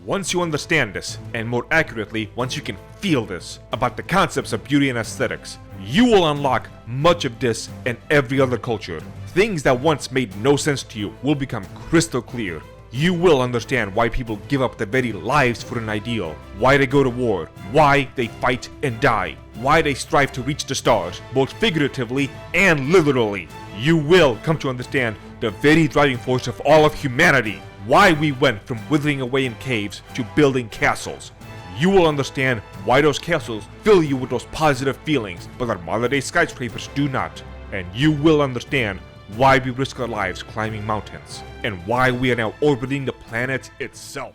Once you understand this, and more accurately, once you can feel this, about the concepts of beauty and aesthetics, you will unlock much of this and every other culture. Things that once made no sense to you will become crystal clear. You will understand why people give up their very lives for an ideal, why they go to war, why they fight and die, why they strive to reach the stars, both figuratively and literally. You will come to understand the very driving force of all of humanity, why we went from withering away in caves to building castles. You will understand why those castles fill you with those positive feelings, but our modern-day skyscrapers do not. And you will understand why we risk our lives climbing mountains, and why we are now orbiting the planet itself.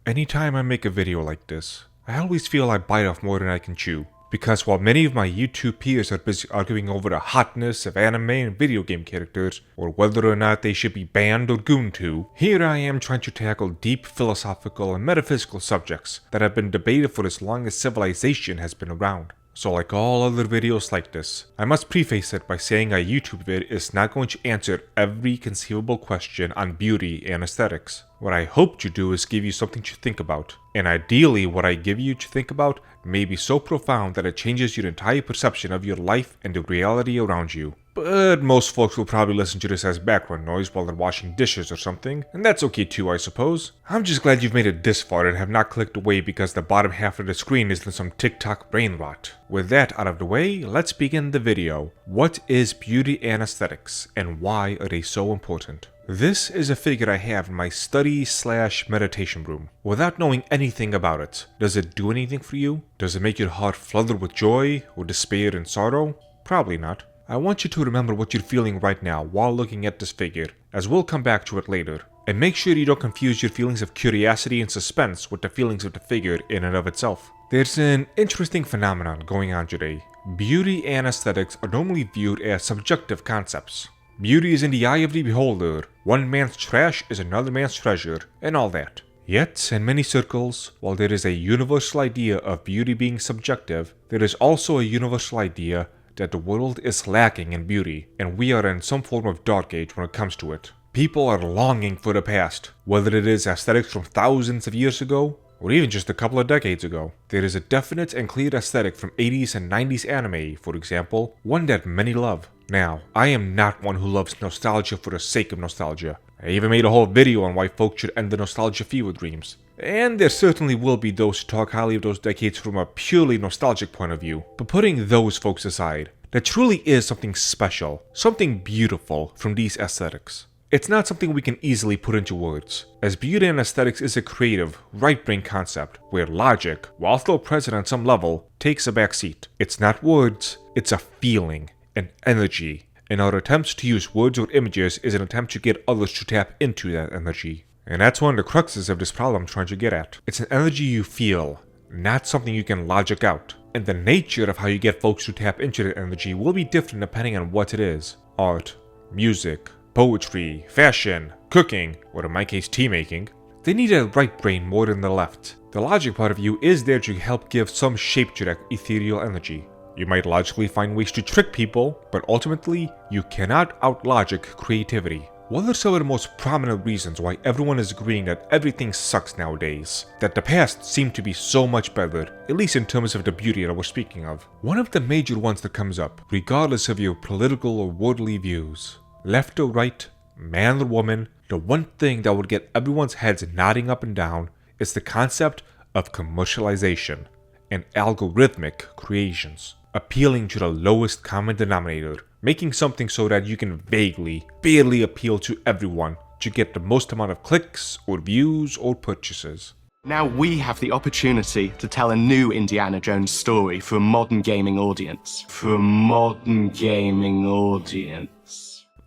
Anytime I make a video like this, I always feel I bite off more than I can chew. Because while many of my YouTube peers are busy arguing over the hotness of anime and video game characters, or whether or not they should be banned or gooned to, here I am trying to tackle deep philosophical and metaphysical subjects that have been debated for as long as civilization has been around. So like all other videos like this, I must preface it by saying a YouTube vid is not going to answer every conceivable question on beauty and aesthetics. What I hope to do is give you something to think about, and ideally what I give you to think about may be so profound that it changes your entire perception of your life and the reality around you. But most folks will probably listen to this as background noise while they're washing dishes or something, and that's okay too, I suppose. I'm just glad you've made it this far and have not clicked away because the bottom half of the screen is in some TikTok brain rot. With that out of the way, let's begin the video. What is beauty and aesthetics, and why are they so important? This is a figure I have in my study/meditation room. Without knowing anything about it, does it do anything for you? Does it make your heart flutter with joy or despair and sorrow? Probably not. I want you to remember what you're feeling right now while looking at this figure, as we'll come back to it later. And make sure you don't confuse your feelings of curiosity and suspense with the feelings of the figure in and of itself. There's an interesting phenomenon going on today. Beauty and aesthetics are normally viewed as subjective concepts. Beauty is in the eye of the beholder, one man's trash is another man's treasure, and all that. Yet, in many circles, while there is a universal idea of beauty being subjective, there is also a universal idea that the world is lacking in beauty, and we are in some form of dark age when it comes to it. People are longing for the past, whether it is aesthetics from thousands of years ago, or even just a couple of decades ago. There is a definite and clear aesthetic from 80s and 90s anime, for example, one that many love. Now, I am not one who loves nostalgia for the sake of nostalgia. I even made a whole video on why folks should end the nostalgia fever dreams. And there certainly will be those who talk highly of those decades from a purely nostalgic point of view. But putting those folks aside, there truly is something special, something beautiful from these aesthetics. It's not something we can easily put into words, as beauty and aesthetics is a creative, right-brain concept where logic, while still present on some level, takes a back seat. It's not words, it's a feeling, an energy, and our attempts to use words or images is an attempt to get others to tap into that energy. And that's one of the cruxes of this problem I'm trying to get at. It's an energy you feel, not something you can logic out. And the nature of how you get folks to tap into that energy will be different depending on what it is. Art, music, poetry, fashion, cooking, or in my case tea making. They need a right brain more than the left. The logic part of you is there to help give some shape to that ethereal energy. You might logically find ways to trick people, but ultimately, you cannot out-logic creativity. What are some of the most prominent reasons why everyone is agreeing that everything sucks nowadays? That the past seemed to be so much better, at least in terms of the beauty that we're speaking of. One of the major ones that comes up, regardless of your political or worldly views, left or right, man or woman, the one thing that would get everyone's heads nodding up and down is the concept of commercialization and algorithmic creations. Appealing to the lowest common denominator, making something so that you can vaguely, barely appeal to everyone to get the most amount of clicks or views or purchases. Now we have the opportunity to tell a new Indiana Jones story for a modern gaming audience.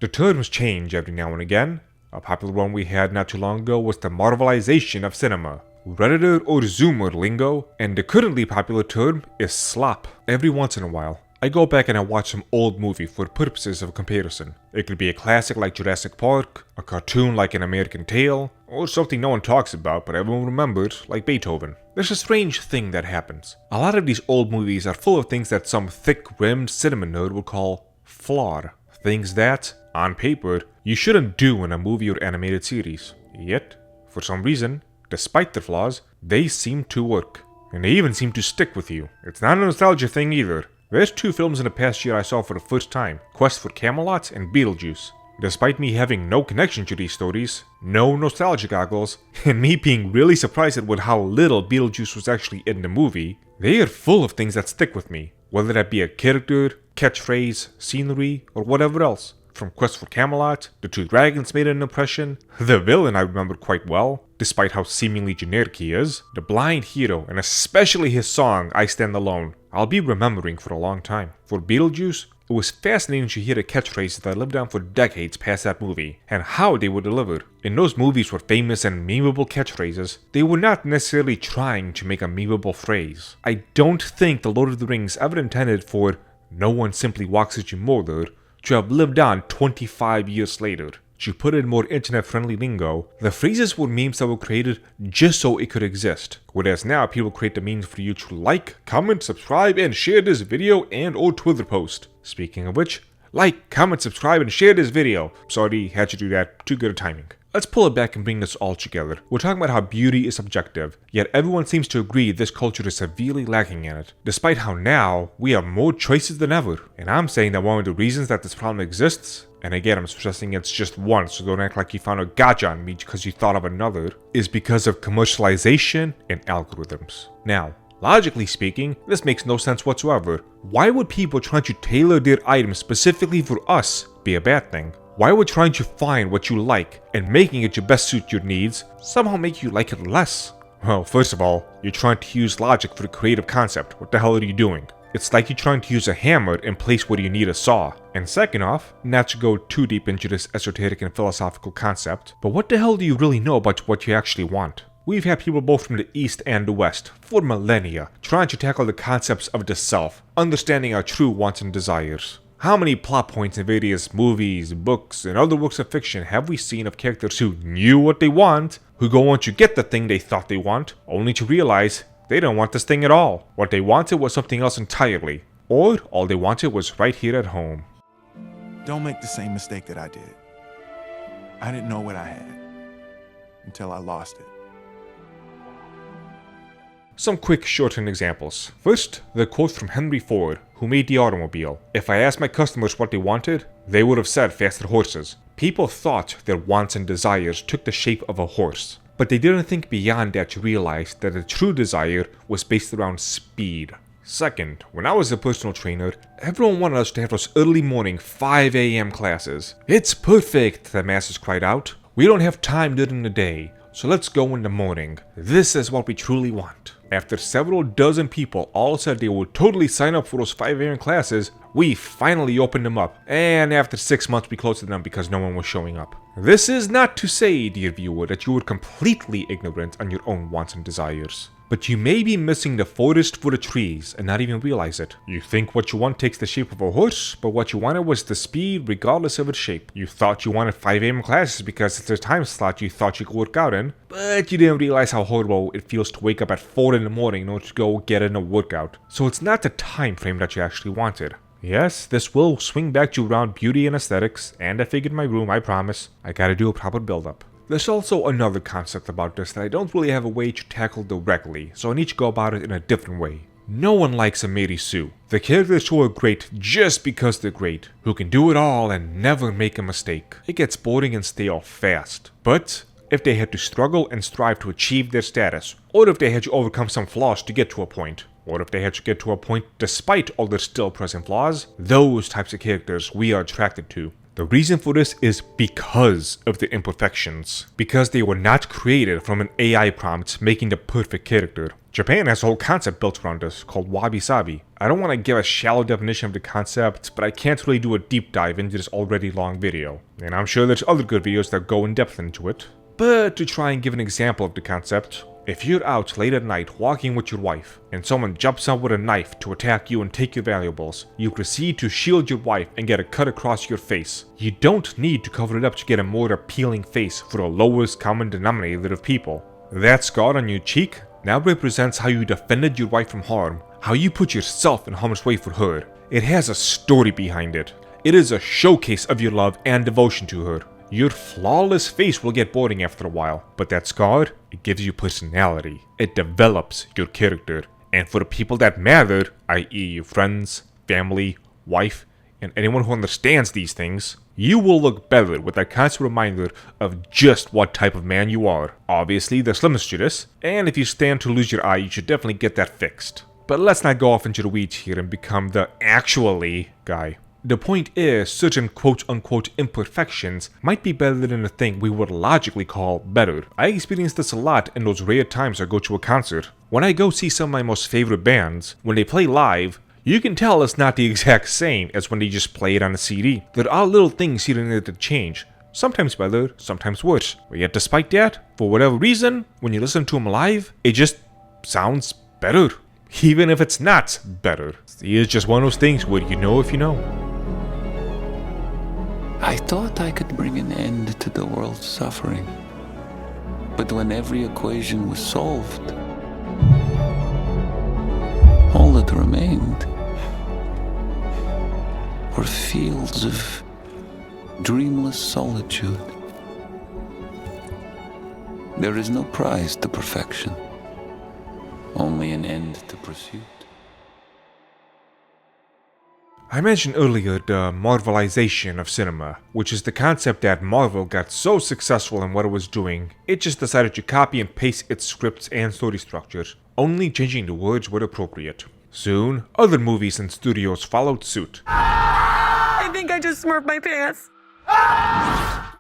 The terms change every now and again. A popular one we had not too long ago was the Marvelization of cinema, Redditor or Zoomer lingo, and the currently popular term is slop. Every once in a while, I go back and I watch some old movie for purposes of comparison. It could be a classic like Jurassic Park, a cartoon like An American Tail, or something no one talks about but everyone remembers like Beethoven. There's a strange thing that happens. A lot of these old movies are full of things that some thick-rimmed cinema nerd would call flawed. Things that, on paper, you shouldn't do in a movie or animated series. Yet, for some reason, despite their flaws, they seem to work. And they even seem to stick with you. It's not a nostalgia thing either. There's 2 films in the past year I saw for the first time, Quest for Camelot and Beetlejuice. Despite me having no connection to these stories, no nostalgia goggles, and me being really surprised at how little Beetlejuice was actually in the movie, they are full of things that stick with me, whether that be a character, catchphrase, scenery, or whatever else. From Quest for Camelot, the 2 dragons made an impression, the villain I remember quite well, despite how seemingly generic he is, the blind hero, and especially his song, I Stand Alone, I'll be remembering for a long time. For Beetlejuice, it was fascinating to hear the catchphrases that lived on for decades past that movie, and how they were delivered. In those movies were famous and memeable catchphrases, they were not necessarily trying to make a memeable phrase. I don't think The Lord of the Rings ever intended for "no one simply walks at you murder" to have lived on 25 years later. To put it in more internet-friendly lingo, the phrases were memes that were created just so it could exist. Whereas now people create the memes for you to like, comment, subscribe, and share this video and or Twitter post. Speaking of which, like, comment, subscribe, and share this video. Sorry, had to do that. Too good at timing. Let's pull it back and bring this all together. We're talking about how beauty is subjective, yet everyone seems to agree this culture is severely lacking in it, despite how now we have more choices than ever. And I'm saying that one of the reasons that this problem exists, and again I'm stressing it's just one, so don't act like you found a gotcha on me because you thought of another, is because of commercialization and algorithms. Now, logically speaking, this makes no sense whatsoever. Why would people trying to tailor their items specifically for us be a bad thing? Why would trying to find what you like and making it to best suit your needs somehow make you like it less? Well, first of all, you're trying to use logic for a creative concept. What the hell are you doing? It's like you're trying to use a hammer in place where you need a saw. And second off, not to go too deep into this esoteric and philosophical concept, but what the hell do you really know about what you actually want? We've had people both from the East and the West, for millennia, trying to tackle the concepts of the self, understanding our true wants and desires. How many plot points in various movies, books, and other works of fiction have we seen of characters who knew what they want, who go on to get the thing they thought they want, only to realize they don't want this thing at all. What they wanted was something else entirely, or all they wanted was right here at home. Don't make the same mistake that I did. I didn't know what I had until I lost it. Some quick shortened examples. First, the quote from Henry Ford, who made the automobile. If I asked my customers what they wanted, they would have said faster horses. People thought their wants and desires took the shape of a horse, but they didn't think beyond that to realize that the true desire was based around speed. Second, when I was a personal trainer, everyone wanted us to have those early morning 5 a.m. classes. It's perfect, the masses cried out. We don't have time during the day, so let's go in the morning. This is what we truly want. After several dozen people all said they would totally sign up for those 5 a.m. classes, we finally opened them up, and after 6 months we closed them because no one was showing up. This is not to say, dear viewer, that you were completely ignorant on your own wants and desires, but you may be missing the forest for the trees and not even realize it. You think what you want takes the shape of a horse, but what you wanted was the speed regardless of its shape. You thought you wanted 5 a.m. classes because it's a time slot you thought you could work out in, but you didn't realize how horrible it feels to wake up at 4 in the morning in order to go get in a workout. So it's not the time frame that you actually wanted. Yes, this will swing back to around beauty and aesthetics, and I figured in my room, I promise. I gotta do a proper build-up. There's also another concept about this that I don't really have a way to tackle directly, so I need to go about it in a different way. No one likes a Mary Sue, the characters who are great just because they're great, who can do it all and never make a mistake. It gets boring and stale fast. But if they had to struggle and strive to achieve their status, or if they had to overcome some flaws to get to a point, or if they had to get to a point despite all their still present flaws, those types of characters we are attracted to. The reason for this is because of the imperfections, because they were not created from an AI prompt making the perfect character. Japan has a whole concept built around this called wabi-sabi. I don't want to give a shallow definition of the concept, but I can't really do a deep dive into this already long video, and I'm sure there's other good videos that go in depth into it. But to try and give an example of the concept, if you're out late at night walking with your wife, and someone jumps out with a knife to attack you and take your valuables, you proceed to shield your wife and get a cut across your face. You don't need to cover it up to get a more appealing face for the lowest common denominator of people. That scar on your cheek now represents how you defended your wife from harm, how you put yourself in harm's way for her. It has a story behind it. It is a showcase of your love and devotion to her. Your flawless face will get boring after a while, but that scar, it gives you personality. It develops your character. And for the people that matter, i.e. your friends, family, wife, and anyone who understands these things, you will look better with that constant reminder of just what type of man you are. Obviously, there's limits to this, and if you stand to lose your eye, you should definitely get that fixed. But let's not go off into the weeds here and become the actually guy. The point is, certain quote-unquote imperfections might be better than the thing we would logically call better. I experience this a lot in those rare times I go to a concert. When I go see some of my most favorite bands, when they play live, you can tell it's not the exact same as when they just play it on a CD. There are little things here and there that change. Sometimes better, sometimes worse. But yet despite that, for whatever reason, when you listen to them live, it just sounds better. Even if it's not better. It's just one of those things where you know if you know. I thought I could bring an end to the world's suffering. But when every equation was solved, all that remained were fields of dreamless solitude. There is no prize to perfection, only an end to pursuit. I mentioned earlier the Marvelization of cinema, which is the concept that Marvel got so successful in what it was doing, it just decided to copy and paste its scripts and story structures, only changing the words where appropriate. Soon, other movies and studios followed suit. I think I just smurfed my pants.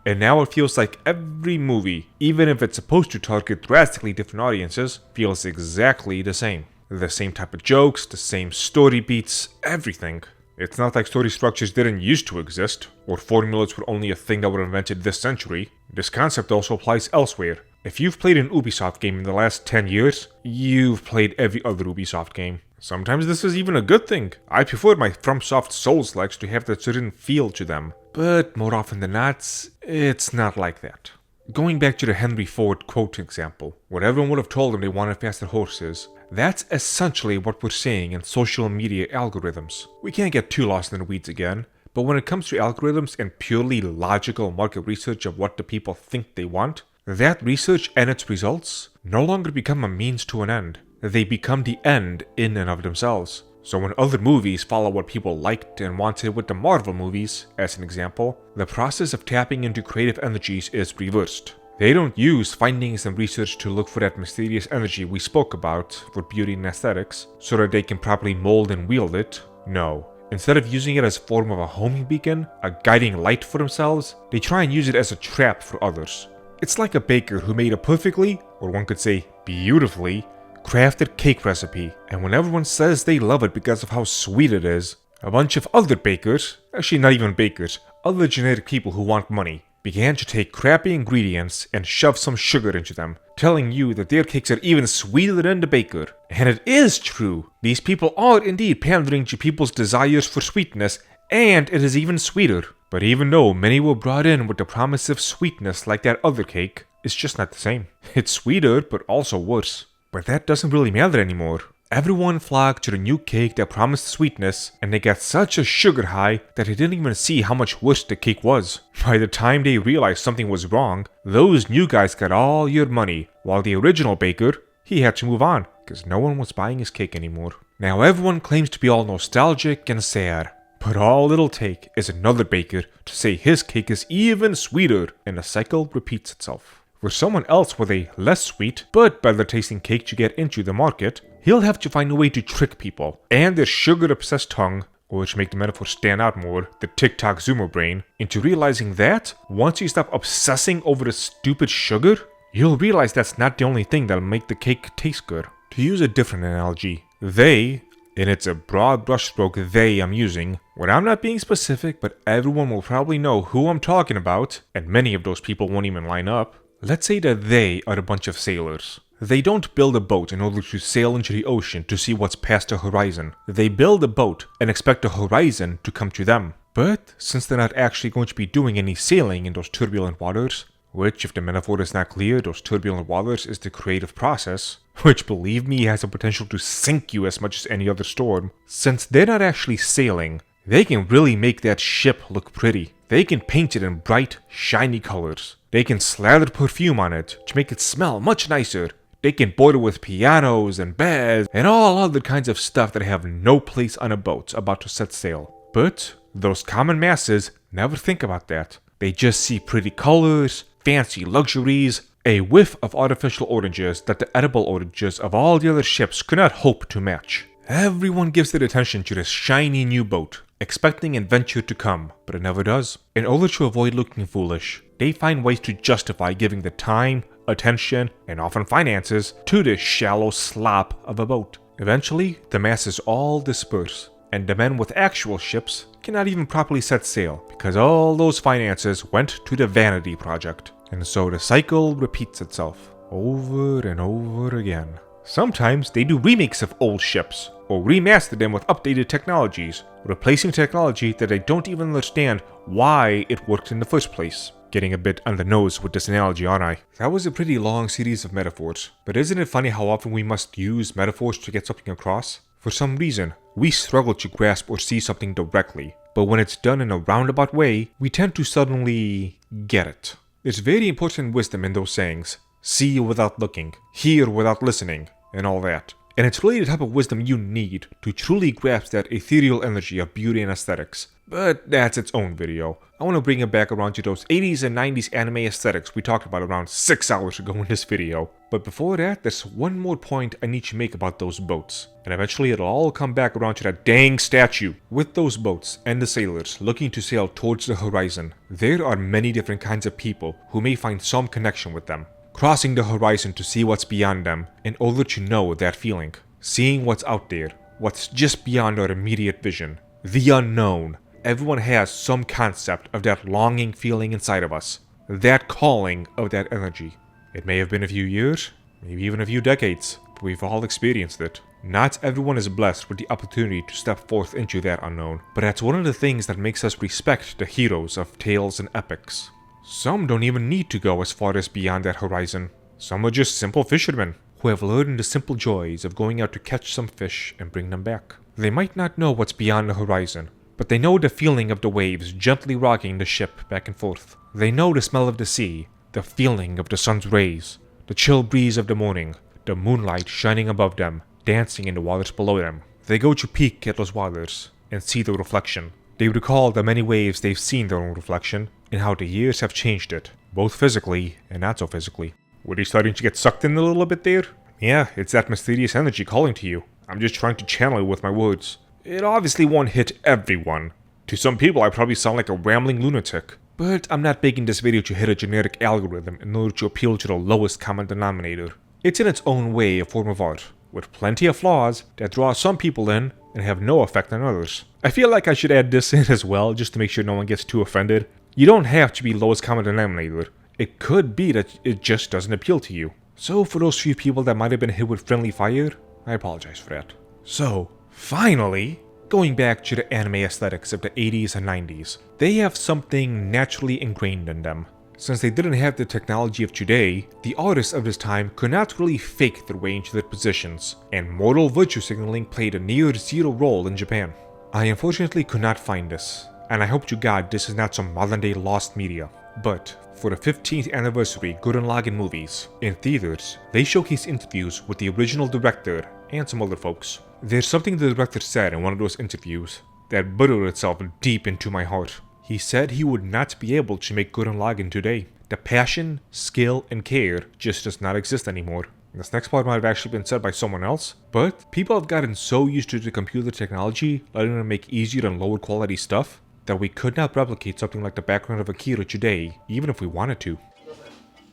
And now it feels like every movie, even if it's supposed to target drastically different audiences, feels exactly the same. The same type of jokes, the same story beats, everything. It's not like story structures didn't used to exist, or formulas were only a thing that were invented this century. This concept also applies elsewhere. If you've played an Ubisoft game in the last 10 years, you've played every other Ubisoft game. Sometimes this is even a good thing. I prefer my FromSoft Souls-likes to have that certain feel to them. But more often than not, it's not like that. Going back to the Henry Ford quote example, where everyone would have told him they wanted faster horses, that's essentially what we're seeing in social media algorithms. We can't get too lost in the weeds again, but when it comes to algorithms and purely logical market research of what the people think they want, that research and its results no longer become a means to an end. They become the end in and of themselves. So when other movies follow what people liked and wanted with the Marvel movies, as an example, the process of tapping into creative energies is reversed. They don't use findings and research to look for that mysterious energy we spoke about for beauty and aesthetics, so that they can properly mold and wield it. No. Instead of using it as a form of a homing beacon, a guiding light for themselves, they try and use it as a trap for others. It's like a baker who made a perfectly, or one could say beautifully, crafted cake recipe, and when everyone says they love it because of how sweet it is, a bunch of other bakers, actually not even bakers, other generic people who want money, began to take crappy ingredients and shove some sugar into them, telling you that their cakes are even sweeter than the baker. And it is true. These people are indeed pandering to people's desires for sweetness, and it is even sweeter. But even though many were brought in with the promise of sweetness like that other cake, it's just not the same. It's sweeter, but also worse. But that doesn't really matter anymore. Everyone flocked to the new cake that promised sweetness, and they got such a sugar high that they didn't even see how much worse the cake was. By the time they realized something was wrong, those new guys got all your money, while the original baker, he had to move on, because no one was buying his cake anymore. Now everyone claims to be all nostalgic and sad, but all it'll take is another baker to say his cake is even sweeter, and the cycle repeats itself. For someone else with a less sweet, but better tasting cake to get into the market, he'll have to find a way to trick people and their sugar-obsessed tongue, or to make the metaphor stand out more, the TikTok zoomer brain, into realizing that once you stop obsessing over the stupid sugar, you'll realize that's not the only thing that'll make the cake taste good. To use a different analogy, they, and it's a broad brushstroke they I'm using, when I'm not being specific, but everyone will probably know who I'm talking about, and many of those people won't even line up. Let's say that they are a bunch of sailors. They don't build a boat in order to sail into the ocean to see what's past the horizon. They build a boat and expect the horizon to come to them. But since they're not actually going to be doing any sailing in those turbulent waters, which, if the metaphor is not clear, those turbulent waters is the creative process, which, believe me, has the potential to sink you as much as any other storm. Since they're not actually sailing, They can really make that ship look pretty. They can paint it in bright, shiny colors. They can slather perfume on it to make it smell much nicer. They can border with pianos and beds and all other kinds of stuff that have no place on a boat about to set sail. But those common masses never think about that. They just see pretty colors, fancy luxuries, a whiff of artificial oranges that the edible oranges of all the other ships could not hope to match. Everyone gives their attention to this shiny new boat, expecting adventure to come, but it never does. In order to avoid looking foolish, they find ways to justify giving the time, attention, and often finances to this shallow slop of a boat. Eventually, the masses all disperse, and the men with actual ships cannot even properly set sail because all those finances went to the vanity project. And so the cycle repeats itself over and over again. Sometimes they do remakes of old ships, or remaster them with updated technologies, replacing technology that they don't even understand why it worked in the first place. Getting a bit on the nose with this analogy, aren't I? That was a pretty long series of metaphors, but isn't it funny how often we must use metaphors to get something across? For some reason, we struggle to grasp or see something directly, but when it's done in a roundabout way, we tend to suddenly get it. There's very important wisdom in those sayings. See without looking, hear without listening, and all that. And it's really the type of wisdom you need to truly grasp that ethereal energy of beauty and aesthetics. But that's its own video. I want to bring it back around to those 80s and 90s anime aesthetics we talked about around 6 hours ago in this video. But before that, there's one more point I need to make about those boats. And eventually it'll all come back around to that dang statue. With those boats and the sailors looking to sail towards the horizon, there are many different kinds of people who may find some connection with them. Crossing the horizon to see what's beyond them in order to know that feeling. Seeing what's out there, what's just beyond our immediate vision. The unknown. Everyone has some concept of that longing feeling inside of us. That calling of that energy. It may have been a few years, maybe even a few decades, but we've all experienced it. Not everyone is blessed with the opportunity to step forth into that unknown, but that's one of the things that makes us respect the heroes of tales and epics. Some don't even need to go as far as beyond that horizon. Some are just simple fishermen who have learned the simple joys of going out to catch some fish and bring them back. They might not know what's beyond the horizon, but they know the feeling of the waves gently rocking the ship back and forth. They know the smell of the sea, the feeling of the sun's rays, the chill breeze of the morning, the moonlight shining above them, dancing in the waters below them. They go to peek at those waters and see the reflection. They recall the many waves they've seen their own reflection and how the years have changed it, both physically and not so physically. Were you starting to get sucked in a little bit there? Yeah, it's that mysterious energy calling to you. I'm just trying to channel it with my words. It obviously won't hit everyone. To some people I probably sound like a rambling lunatic. But I'm not making this video to hit a generic algorithm in order to appeal to the lowest common denominator. It's in its own way a form of art, with plenty of flaws that draw some people in and have no effect on others. I feel like I should add this in as well, just to make sure no one gets too offended. You don't have to be lowest common denominator. It could be that it just doesn't appeal to you. So for those few people that might have been hit with friendly fire, I apologize for that. So, finally, going back to the anime aesthetics of the 80s and 90s, they have something naturally ingrained in them. Since they didn't have the technology of today, the artists of this time could not really fake their way into their positions, and moral virtue signaling played a near zero role in Japan. I unfortunately could not find this, and I hope to God this is not some modern day lost media. But for the 15th anniversary Gurren Lagann movies, in theaters, they showcase interviews with the original director and some other folks. There's something the director said in one of those interviews that burned itself deep into my heart. He said he would not be able to make Gurren Lagann today. The passion, skill, and care just does not exist anymore. This next part might have actually been said by someone else, but people have gotten so used to the computer technology letting them make easier and lower quality stuff that we could not replicate something like the background of Akira today, even if we wanted to.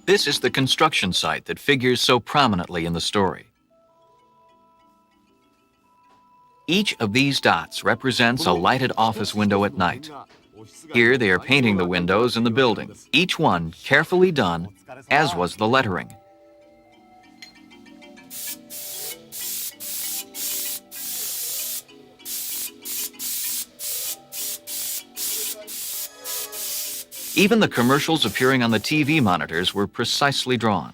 This is the construction site that figures so prominently in the story. Each of these dots represents a lighted office window at night. Here they are painting the windows in the building, each one carefully done, as was the lettering. Even the commercials appearing on the TV monitors were precisely drawn.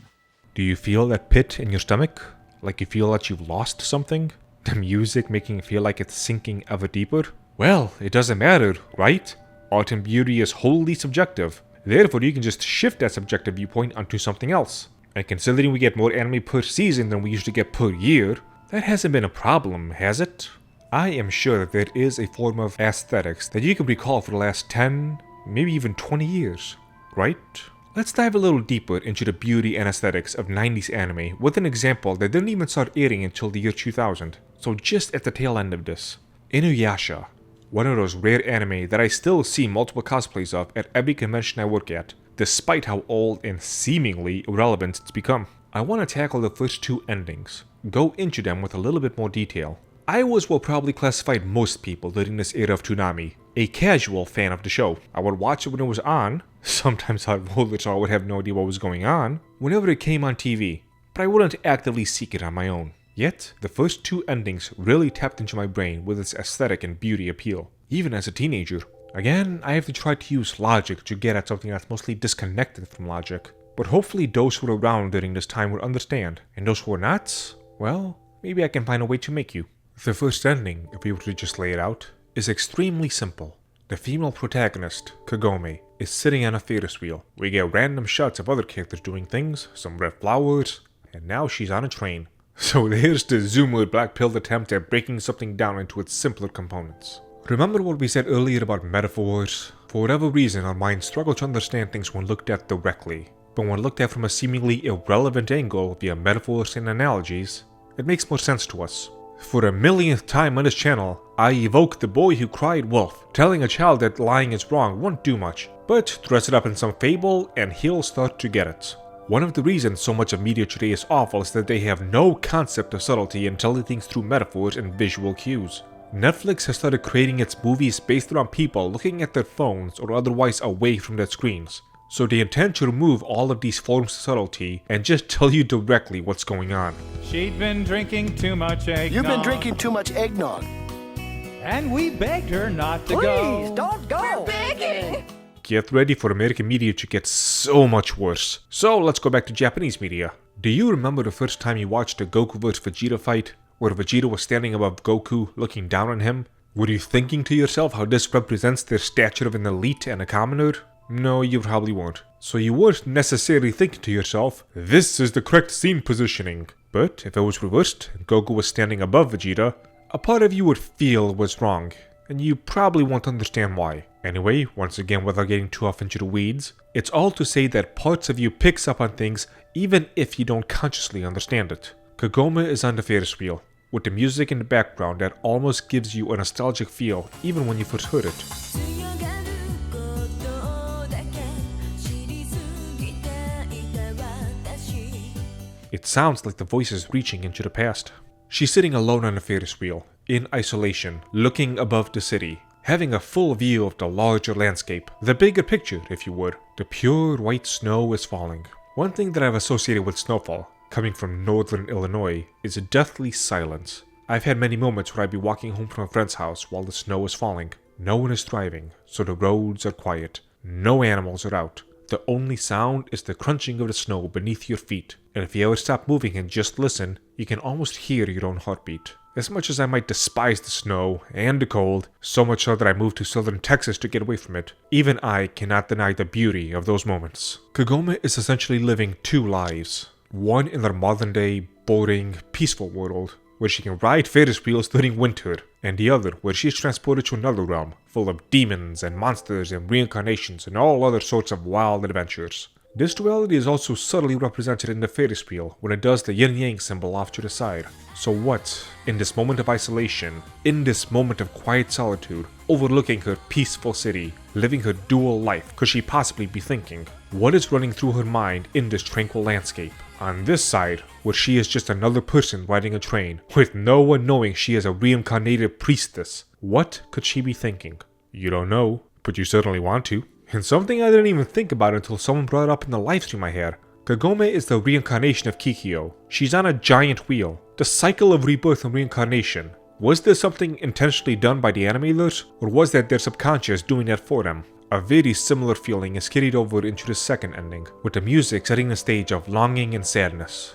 Do you feel that pit in your stomach? Like you feel that you've lost something? The music making you feel like it's sinking ever deeper? Well, it doesn't matter, right? Art and beauty is wholly subjective. Therefore, you can just shift that subjective viewpoint onto something else. And considering we get more anime per season than we usually get per year, that hasn't been a problem, has it? I am sure that there is a form of aesthetics that you can recall for the last 10, maybe even 20 years, right? Let's dive a little deeper into the beauty and aesthetics of 90s anime with an example that didn't even start airing until the year 2000, so just at the tail end of this. Inuyasha, one of those rare anime that I still see multiple cosplays of at every convention I work at, despite how old and seemingly irrelevant it's become. I want to tackle the first two endings, go into them with a little bit more detail. I was what probably classified most people during this era of Toonami, a casual fan of the show. I would watch it when it was on, sometimes out of older so I would have no idea what was going on, whenever it came on TV, but I wouldn't actively seek it on my own. Yet, the first two endings really tapped into my brain with its aesthetic and beauty appeal, even as a teenager. Again, I have to try to use logic to get at something that's mostly disconnected from logic, but hopefully those who were around during this time would understand, and those who were not, well, maybe I can find a way to make you. The first ending, if we were to just lay it out, is extremely simple. The female protagonist, Kagome, is sitting on a Ferris wheel. We get random shots of other characters doing things, some red flowers, and now she's on a train. So there's the zoomer black-pilled attempt at breaking something down into its simpler components. Remember what we said earlier about metaphors? For whatever reason, our minds struggle to understand things when looked at directly. But when looked at from a seemingly irrelevant angle via metaphors and analogies, it makes more sense to us. For the millionth time on this channel, I evoke the boy who cried wolf, telling a child that lying is wrong won't do much, but dress it up in some fable and he'll start to get it. One of the reasons so much of media today is awful is that they have no concept of subtlety and telling things through metaphors and visual cues. Netflix has started creating its movies based around people looking at their phones or otherwise away from their screens. So they intend to remove all of these forms of subtlety and just tell you directly what's going on. She'd been drinking too much eggnog. You've been drinking too much eggnog. And we begged her not to go. Please, don't go. We're begging! Get ready for American media to get so much worse. So let's go back to Japanese media. Do you remember the first time you watched a Goku vs Vegeta fight, where Vegeta was standing above Goku, looking down on him? Were you thinking to yourself how this represents their stature of an elite and a commoner? No, you probably weren't. So you weren't necessarily thinking to yourself, this is the correct scene positioning. But if it was reversed, and Goku was standing above Vegeta, a part of you would feel was wrong, and you probably won't understand why. Anyway, once again without getting too off into the weeds, it's all to say that parts of you picks up on things even if you don't consciously understand it. Kagome is on the Ferris wheel, with the music in the background that almost gives you a nostalgic feel even when you first heard it. It sounds like the voice is reaching into the past. She's sitting alone on a Ferris wheel, in isolation, looking above the city, having a full view of the larger landscape, the bigger picture, if you would. The pure white snow is falling. One thing that I've associated with snowfall, coming from northern Illinois, is a deathly silence. I've had many moments where I'd be walking home from a friend's house while the snow is falling. No one is driving, so the roads are quiet. No animals are out. The only sound is the crunching of the snow beneath your feet, and if you ever stop moving and just listen, you can almost hear your own heartbeat. As much as I might despise the snow and the cold, so much so that I moved to southern Texas to get away from it, even I cannot deny the beauty of those moments. Kagome is essentially living two lives. One in their modern day, boring, peaceful world, where she can ride Ferris wheels during winter, and the other where she is transported to another realm, full of demons and monsters and reincarnations and all other sorts of wild adventures. This duality is also subtly represented in the Ferris wheel when it does the yin-yang symbol off to the side. So what, in this moment of isolation, in this moment of quiet solitude, overlooking her peaceful city, living her dual life, could she possibly be thinking? What is running through her mind in this tranquil landscape? On this side, where she is just another person riding a train, with no one knowing she is a reincarnated priestess, what could she be thinking? You don't know, but you certainly want to. And something I didn't even think about until someone brought it up in the livestream I had. Kagome is the reincarnation of Kikyo. She's on a giant wheel. The cycle of rebirth and reincarnation. Was this something intentionally done by the animators, or was that their subconscious doing that for them? A very similar feeling is carried over into the second ending, with the music setting the stage of longing and sadness.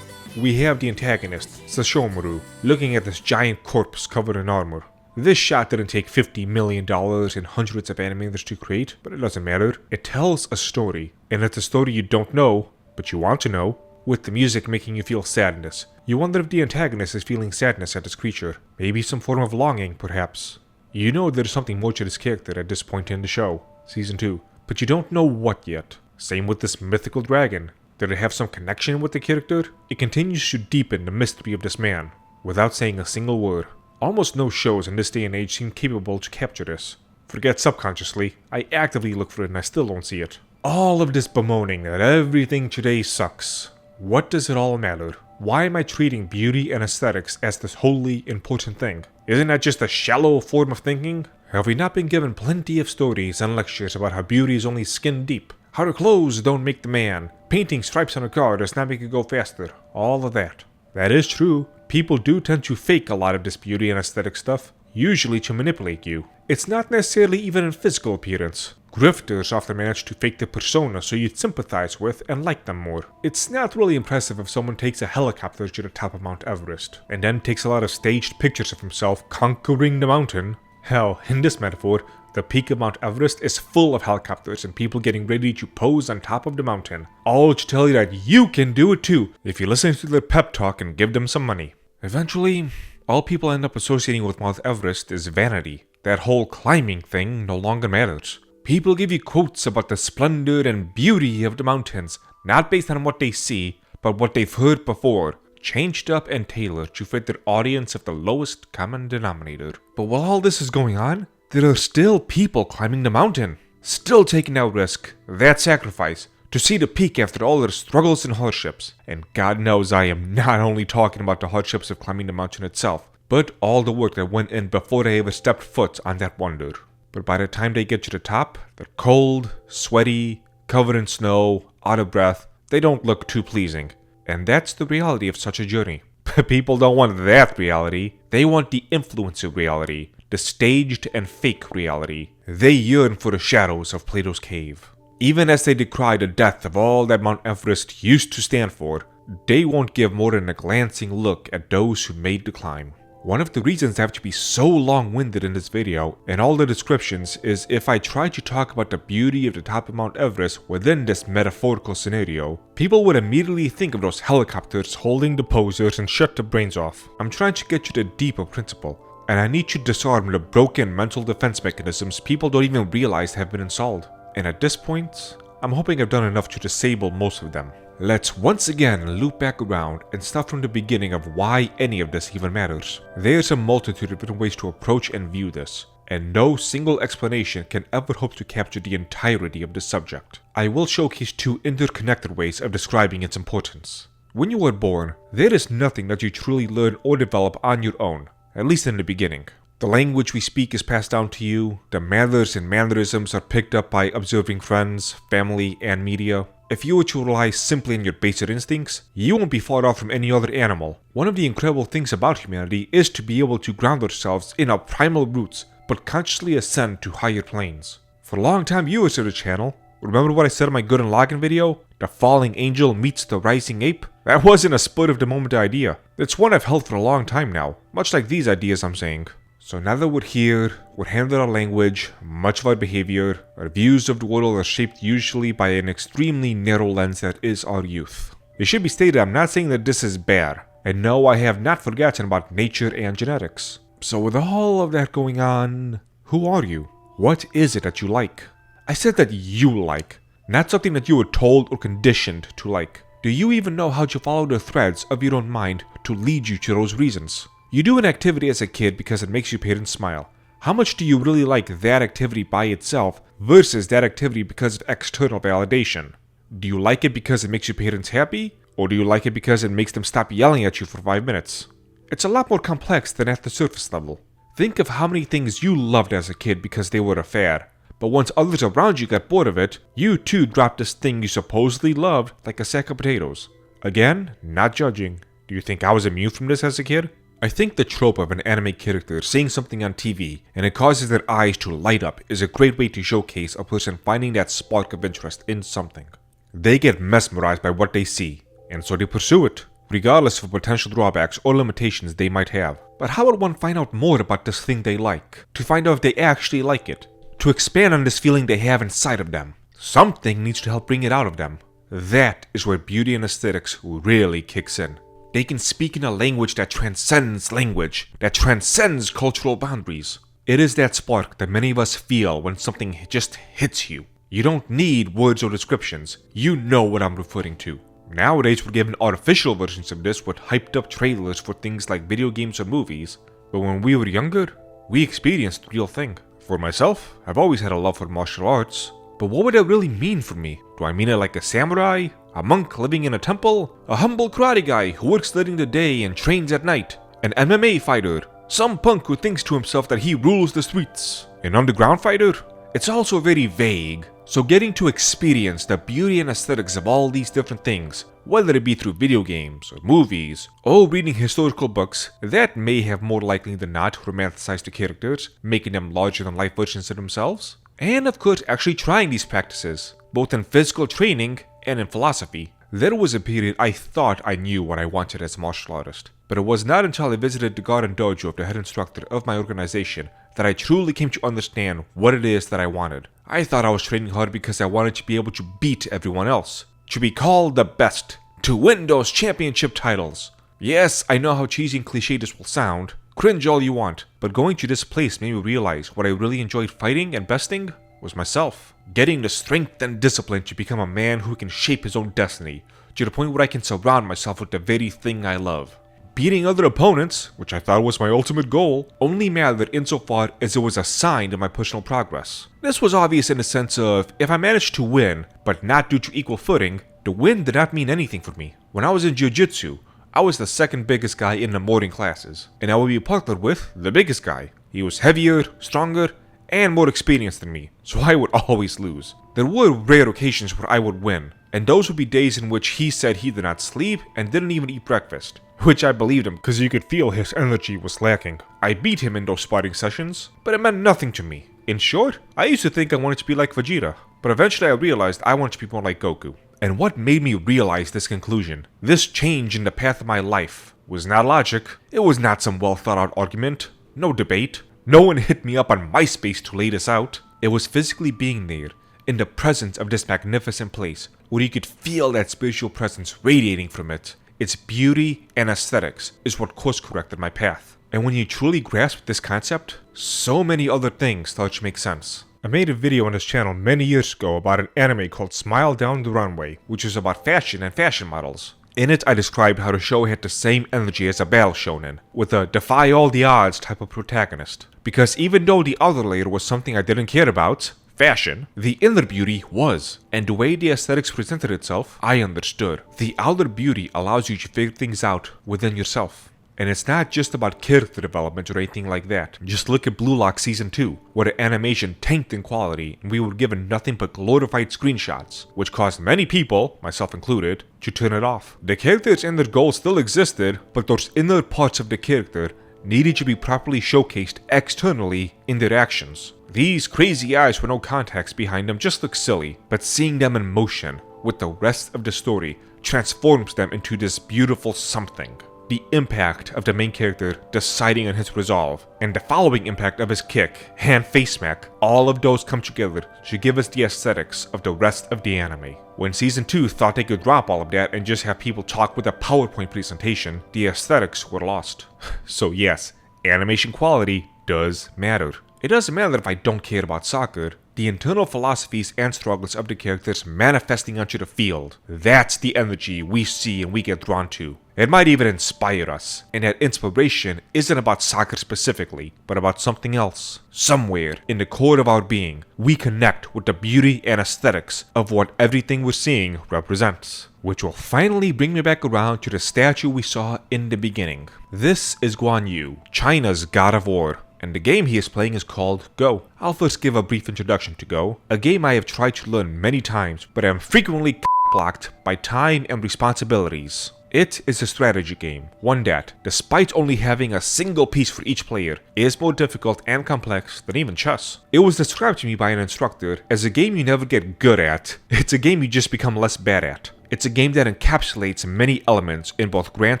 we have the antagonist, Sashomaru, looking at this giant corpse covered in armor. This shot didn't take $50 million and hundreds of animators to create, but it doesn't matter. It tells a story, and it's a story you don't know, but you want to know, with the music making you feel sadness. You wonder if the antagonist is feeling sadness at this creature. Maybe some form of longing, perhaps. You know there's something more to this character at this point in the show, Season 2, but you don't know what yet. Same with this mythical dragon. Did it have some connection with the character? It continues to deepen the mystery of this man, without saying a single word. Almost no shows in this day and age seem capable to capture this. Forget subconsciously, I actively look for it and I still don't see it. All of this bemoaning that everything today sucks. What does it all matter? Why am I treating beauty and aesthetics as this wholly important thing? Isn't that just a shallow form of thinking? Have we not been given plenty of stories and lectures about how beauty is only skin deep? How the clothes don't make the man? Painting stripes on a car does not make it go faster. All of that. That is true. People do tend to fake a lot of this beauty and aesthetic stuff, usually to manipulate you. It's not necessarily even in physical appearance. Grifters often manage to fake the persona so you'd sympathize with and like them more. It's not really impressive if someone takes a helicopter to the top of Mount Everest, and then takes a lot of staged pictures of himself conquering the mountain. Hell, in this metaphor, the peak of Mount Everest is full of helicopters and people getting ready to pose on top of the mountain. All to tell you that you can do it too, if you listen to their pep talk and give them some money. Eventually, all people end up associating with Mount Everest is vanity. That whole climbing thing no longer matters. People give you quotes about the splendor and beauty of the mountains, not based on what they see, but what they've heard before, changed up and tailored to fit their audience of the lowest common denominator. But while all this is going on, there are still people climbing the mountain, still taking that risk, that sacrifice, to see the peak after all their struggles and hardships. And God knows I am not only talking about the hardships of climbing the mountain itself, but all the work that went in before they ever stepped foot on that wonder. But by the time they get to the top, they're cold, sweaty, covered in snow, out of breath. They don't look too pleasing. And that's the reality of such a journey. But people don't want that reality. They want the influencer reality, the staged and fake reality. They yearn for the shadows of Plato's cave. Even as they decry the death of all that Mount Everest used to stand for, they won't give more than a glancing look at those who made the climb. One of the reasons I have to be so long-winded in this video and all the descriptions is if I try to talk about the beauty of the top of Mount Everest within this metaphorical scenario, people would immediately think of those helicopters holding the posers and shut their brains off. I'm trying to get you the deeper principle, and I need to disarm the broken mental defense mechanisms people don't even realize have been installed. And at this point, I'm hoping I've done enough to disable most of them. Let's once again loop back around and start from the beginning of why any of this even matters. There's a multitude of different ways to approach and view this, and no single explanation can ever hope to capture the entirety of the subject. I will showcase two interconnected ways of describing its importance. When you are born, there is nothing that you truly learn or develop on your own, at least in the beginning. The language we speak is passed down to you, the manners and mannerisms are picked up by observing friends, family, and media. If you were to rely simply on your basic instincts, you won't be far off from any other animal. One of the incredible things about humanity is to be able to ground ourselves in our primal roots, but consciously ascend to higher planes. For long-time viewers of the channel, remember what I said in my Gurren Lagann video? The falling angel meets the rising ape? That wasn't a spur-of-the-moment idea. It's one I've held for a long time now, much like these ideas I'm saying. So now that we're here, we're handled our language, much of our behavior, our views of the world are shaped usually by an extremely narrow lens that is our youth. It should be stated I'm not saying that this is bad, and no, I have not forgotten about nature and genetics. So with all of that going on, who are you? What is it that you like? I said that you like, not something that you were told or conditioned to like. Do you even know how to follow the threads of your own mind to lead you to those reasons? You do an activity as a kid because it makes your parents smile. How much do you really like that activity by itself versus that activity because of external validation? Do you like it because it makes your parents happy? Or do you like it because it makes them stop yelling at you for 5 minutes? It's a lot more complex than at the surface level. Think of how many things you loved as a kid because they were a fad. But once others around you got bored of it, you too dropped this thing you supposedly loved like a sack of potatoes. Again, not judging. Do you think I was immune from this as a kid? I think the trope of an anime character seeing something on TV and it causes their eyes to light up is a great way to showcase a person finding that spark of interest in something. They get mesmerized by what they see, and so they pursue it. regardless of potential drawbacks or limitations they might have. But how would one find out more about this thing they like? To find out if they actually like it? To expand on this feeling they have inside of them? Something needs to help bring it out of them. That is where beauty and aesthetics really kicks in. They can speak in a language that transcends language, that transcends cultural boundaries. It is that spark that many of us feel when something just hits you. You don't need words or descriptions. You know what I'm referring to. Nowadays we're given artificial versions of this with hyped up trailers for things like video games or movies. But when we were younger, we experienced the real thing. For myself, I've always had a love for martial arts. But what would it really mean for me? Do I mean it like a samurai? A monk living in a temple? A humble karate guy who works during the day and trains at night? An MMA fighter? Some punk who thinks to himself that he rules the streets? An underground fighter? It's also very vague. So getting to experience the beauty and aesthetics of all these different things, whether it be through video games or movies, or reading historical books that may have more likely than not romanticized the characters, making them larger than life versions of themselves. And of course actually trying these practices, both in physical training and in philosophy. There was a period I thought I knew what I wanted as a martial artist, but it was not until I visited the garden dojo of the head instructor of my organization that I truly came to understand what it is that I wanted. I thought I was training hard because I wanted to be able to beat everyone else, to be called the best, to win those championship titles. Yes, I know how cheesy and cliche this will sound, cringe all you want, but going to this place made me realize what I really enjoyed fighting and besting was myself. Getting the strength and discipline to become a man who can shape his own destiny, to the point where I can surround myself with the very thing I love. Beating other opponents, which I thought was my ultimate goal, only mattered insofar as it was a sign of my personal progress. This was obvious in the sense of, if I managed to win, but not due to equal footing, the win did not mean anything for me. When I was in jiu-jitsu, I was the second biggest guy in the morning classes, and I would be partnered with the biggest guy. He was heavier, stronger, and more experienced than me, so I would always lose. There were rare occasions where I would win, and those would be days in which he said he did not sleep and didn't even eat breakfast. Which I believed him, because you could feel his energy was lacking. I beat him in those sparring sessions, but it meant nothing to me. In short, I used to think I wanted to be like Vegeta, but eventually I realized I wanted to be more like Goku. And what made me realize this conclusion, this change in the path of my life, was not logic. It was not some well thought out argument, no debate. No one hit me up on MySpace to lay this out. It was physically being there, in the presence of this magnificent place, where you could feel that spiritual presence radiating from it. Its beauty and aesthetics is what course corrected my path. And when you truly grasp this concept, so many other things start to make sense. I made a video on this channel many years ago about an anime called Smile Down the Runway, which is about fashion and fashion models. In it, I described how the show had the same energy as a battle shonen, with a defy all the odds type of protagonist. Because even though the outer layer was something I didn't care about, fashion, the inner beauty was. And the way the aesthetics presented itself, I understood. The outer beauty allows you to figure things out within yourself. And it's not just about character development or anything like that. Just look at Blue Lock Season 2, where the animation tanked in quality and we were given nothing but glorified screenshots, which caused many people, myself included, to turn it off. The characters and their goals still existed, but those inner parts of the character needed to be properly showcased externally in their actions. These crazy eyes with no context behind them just look silly, but seeing them in motion with the rest of the story transforms them into this beautiful something. The impact of the main character deciding on his resolve, and the following impact of his kick and face smack, all of those come together to give us the aesthetics of the rest of the anime. When Season 2 thought they could drop all of that and just have people talk with a PowerPoint presentation, the aesthetics were lost. So yes, animation quality does matter. It doesn't matter if I don't care about soccer. The internal philosophies and struggles of the characters manifesting onto the field, that's the energy we see and we get drawn to. It might even inspire us, and that inspiration isn't about soccer specifically, but about something else. Somewhere in the core of our being, we connect with the beauty and aesthetics of what everything we're seeing represents. Which will finally bring me back around to the statue we saw in the beginning. This is Guan Yu, China's god of war. And the game he is playing is called Go. I'll first give a brief introduction to Go, a game I have tried to learn many times, but am frequently blocked by time and responsibilities. It is a strategy game, one that, despite only having a single piece for each player, is more difficult and complex than even chess. It was described to me by an instructor as a game you never get good at, it's a game you just become less bad at. It's a game that encapsulates many elements in both grand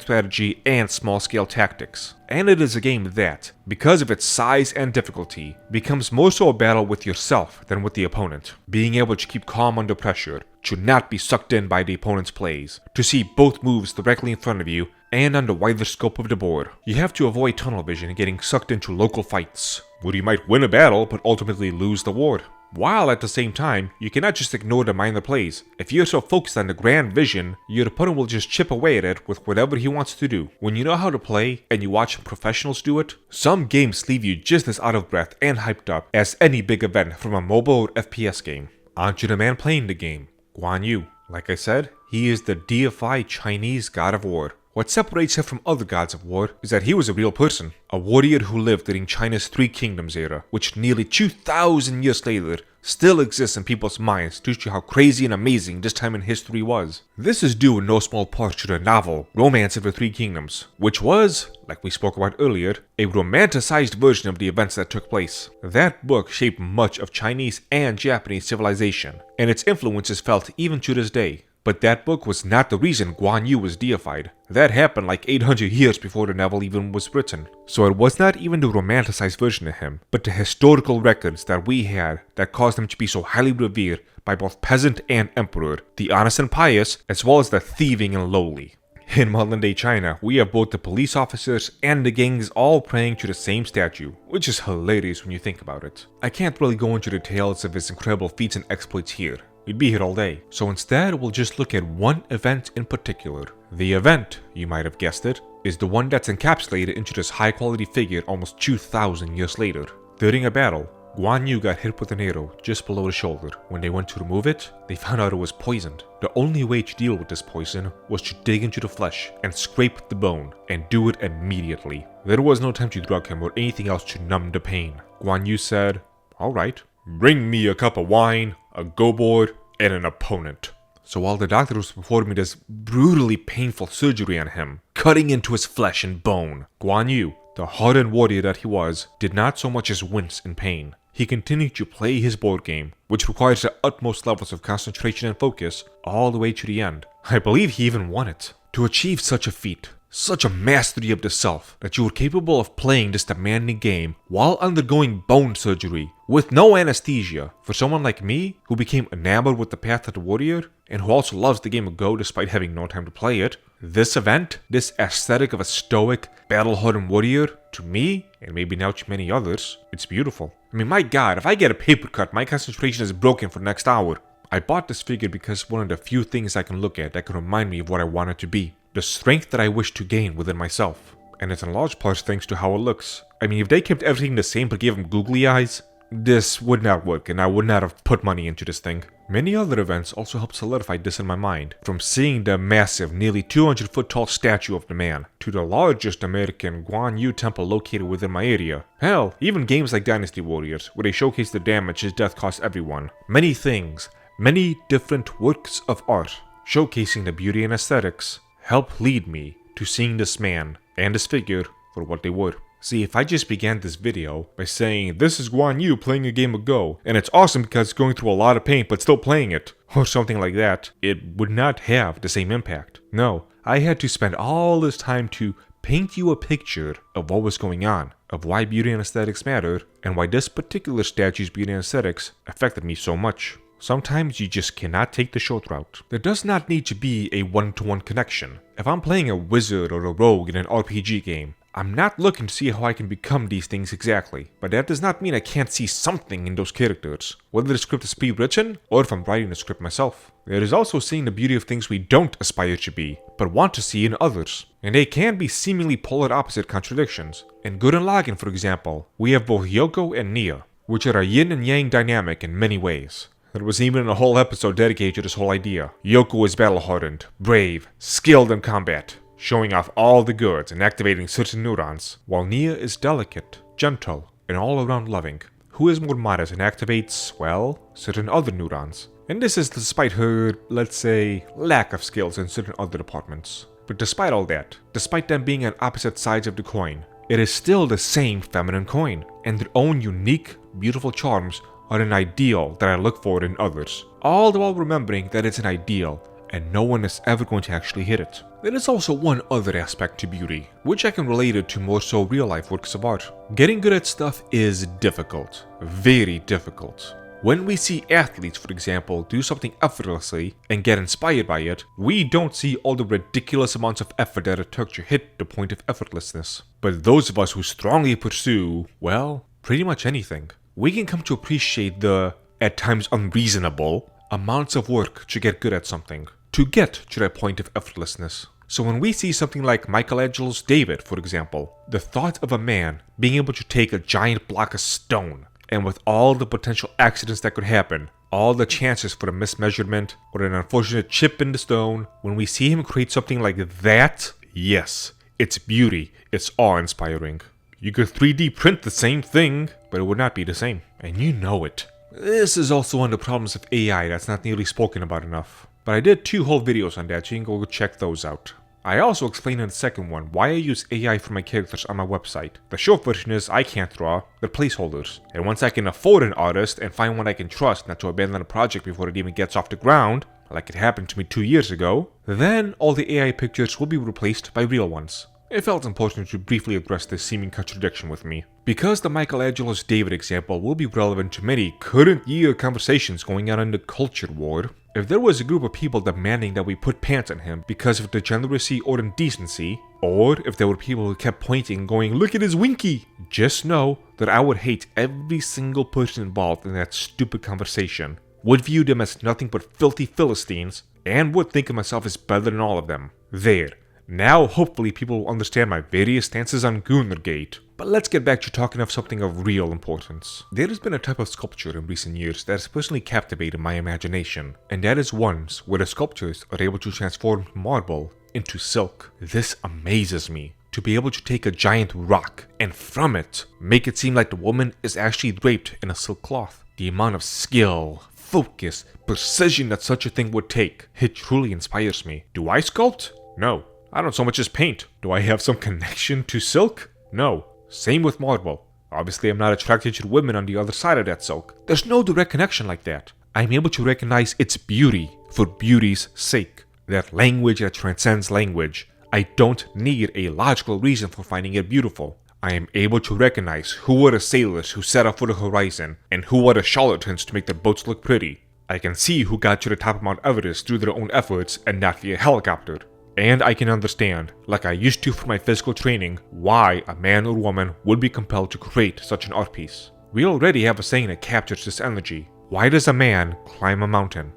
strategy and small-scale tactics. And it is a game that, because of its size and difficulty, becomes more so a battle with yourself than with the opponent. Being able to keep calm under pressure, to not be sucked in by the opponent's plays, to see both moves directly in front of you and on the wider scope of the board. You have to avoid tunnel vision and getting sucked into local fights, where you might win a battle but ultimately lose the war. While at the same time, you cannot just ignore the minor plays. If you're so focused on the grand vision, your opponent will just chip away at it with whatever he wants to do. When you know how to play, and you watch professionals do it, some games leave you just as out of breath and hyped up as any big event from a mobile or FPS game. On to the man playing the game, Guan Yu. Like I said, he is the deified Chinese god of war. What separates him from other gods of war is that he was a real person, a warrior who lived during China's Three Kingdoms era, which nearly 2,000 years later still exists in people's minds due to how crazy and amazing this time in history was. This is due in no small part to the novel Romance of the Three Kingdoms, which was, like we spoke about earlier, a romanticized version of the events that took place. That book shaped much of Chinese and Japanese civilization, and its influence is felt even to this day. But that book was not the reason Guan Yu was deified. That happened like 800 years before the novel even was written. So it was not even the romanticized version of him, but the historical records that we had that caused him to be so highly revered by both peasant and emperor, the honest and pious, as well as the thieving and lowly. In modern day China, we have both the police officers and the gangs all praying to the same statue, which is hilarious when you think about it. I can't really go into details of his incredible feats and exploits here. We'd be here all day. So instead, we'll just look at one event in particular. The event, you might have guessed it, is the one that's encapsulated into this high quality figure almost 2,000 years later. During a battle, Guan Yu got hit with an arrow just below the shoulder. When they went to remove it, they found out it was poisoned. The only way to deal with this poison was to dig into the flesh and scrape the bone, and do it immediately. There was no time to drug him or anything else to numb the pain. Guan Yu said, "Alright, bring me a cup of wine, a go board, and an opponent." So while the doctor was performing this brutally painful surgery on him, cutting into his flesh and bone, Guan Yu, the hardened warrior that he was, did not so much as wince in pain. He continued to play his board game, which requires the utmost levels of concentration and focus, all the way to the end. I believe he even won it. To achieve such a feat, such a mastery of the self, that you were capable of playing this demanding game while undergoing bone surgery, with no anesthesia, for someone like me, who became enamored with the path of the warrior, and who also loves the game of Go despite having no time to play it, this event, this aesthetic of a stoic, battle-hardened warrior, to me, and maybe now to many others, it's beautiful. I mean, my god, if I get a paper cut, my concentration is broken for the next hour. I bought this figure because it's one of the few things I can look at that can remind me of what I want it to be. The strength that I wish to gain within myself. And it's in large part thanks to how it looks. I mean, if they kept everything the same but gave him googly eyes, this would not work and I would not have put money into this thing. Many other events also helped solidify this in my mind, from seeing the massive, nearly 200 foot tall statue of the man, to the largest American Guan Yu temple located within my area. Hell, even games like Dynasty Warriors, where they showcase the damage his death cost everyone. Many things, many different works of art, showcasing the beauty and aesthetics, help lead me to seeing this man and his figure for what they were. See, if I just began this video by saying, this is Guan Yu playing a game of Go, and it's awesome because it's going through a lot of pain but still playing it, or something like that, it would not have the same impact. No, I had to spend all this time to paint you a picture of what was going on, of why beauty and aesthetics matter, and why this particular statue's beauty and aesthetics affected me so much. Sometimes you just cannot take the short route. There does not need to be a one-to-one connection. If I'm playing a wizard or a rogue in an RPG game, I'm not looking to see how I can become these things exactly, but that does not mean I can't see something in those characters, whether the script is pre-written or if I'm writing the script myself. There is also seeing the beauty of things we don't aspire to be, but want to see in others, and they can be seemingly polar opposite contradictions. In Gurren Lagann, for example, we have both Yoko and Nia, which are a yin and yang dynamic in many ways. There was even a whole episode dedicated to this whole idea. Yoko is battle-hardened, brave, skilled in combat, showing off all the goods and activating certain neurons, while Nia is delicate, gentle, and all-around loving, who is more modest and activates, well, certain other neurons. And this is despite her, let's say, lack of skills in certain other departments. But despite all that, despite them being on opposite sides of the coin, it is still the same feminine coin, and their own unique, beautiful charms are an ideal that I look for in others, all the while remembering that it's an ideal and no one is ever going to actually hit it. There is also one other aspect to beauty, which I can relate it to more so real life works of art. Getting good at stuff is difficult, very difficult. When we see athletes, for example, do something effortlessly and get inspired by it, we don't see all the ridiculous amounts of effort that it took to hit the point of effortlessness. But those of us who strongly pursue, well, pretty much anything, we can come to appreciate the, at times unreasonable, amounts of work to get good at something, to get to that point of effortlessness. So when we see something like Michelangelo's David, for example, the thought of a man being able to take a giant block of stone, and with all the potential accidents that could happen, all the chances for a mismeasurement or an unfortunate chip in the stone, when we see him create something like that, yes, it's beauty, it's awe-inspiring. You could 3D print the same thing, but it would not be the same, and you know it. This is also one of the problems of AI that's not nearly spoken about enough, but I did 2 whole videos on that, so you can go check those out. I also explained in the second one why I use AI for my characters on my website. The short version is I can't draw, they're placeholders. And once I can afford an artist and find one I can trust not to abandon a project before it even gets off the ground, like it happened to me 2 years ago, then all the AI pictures will be replaced by real ones. It felt important to briefly address this seeming contradiction with me, because the Michelangelo's David example will be relevant to many current year conversations going on in the culture war. If there was a group of people demanding that we put pants on him because of degeneracy or indecency, or if there were people who kept pointing and going, "Look at his winky," just know that I would hate every single person involved in that stupid conversation, would view them as nothing but filthy Philistines, and would think of myself as better than all of them. There. Now hopefully people will understand my various stances on Goonergate. But let's get back to talking of something of real importance. There has been a type of sculpture in recent years that has personally captivated my imagination, and that is ones where the sculptors are able to transform marble into silk. This amazes me. To be able to take a giant rock and from it make it seem like the woman is actually draped in a silk cloth. The amount of skill, focus, precision that such a thing would take, it truly inspires me. Do I sculpt? No. I don't so much as paint. Do I have some connection to silk? No. Same with marble. Obviously I'm not attracted to the women on the other side of that silk. There's no direct connection like that. I'm able to recognize its beauty for beauty's sake. That language that transcends language. I don't need a logical reason for finding it beautiful. I am able to recognize who were the sailors who set out for the horizon and who were the charlatans to make their boats look pretty. I can see who got to the top of Mount Everest through their own efforts and not via helicopter. And I can understand, like I used to for my physical training, why a man or woman would be compelled to create such an art piece. We already have a saying that captures this energy. Why does a man climb a mountain?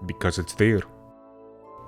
Because it's there.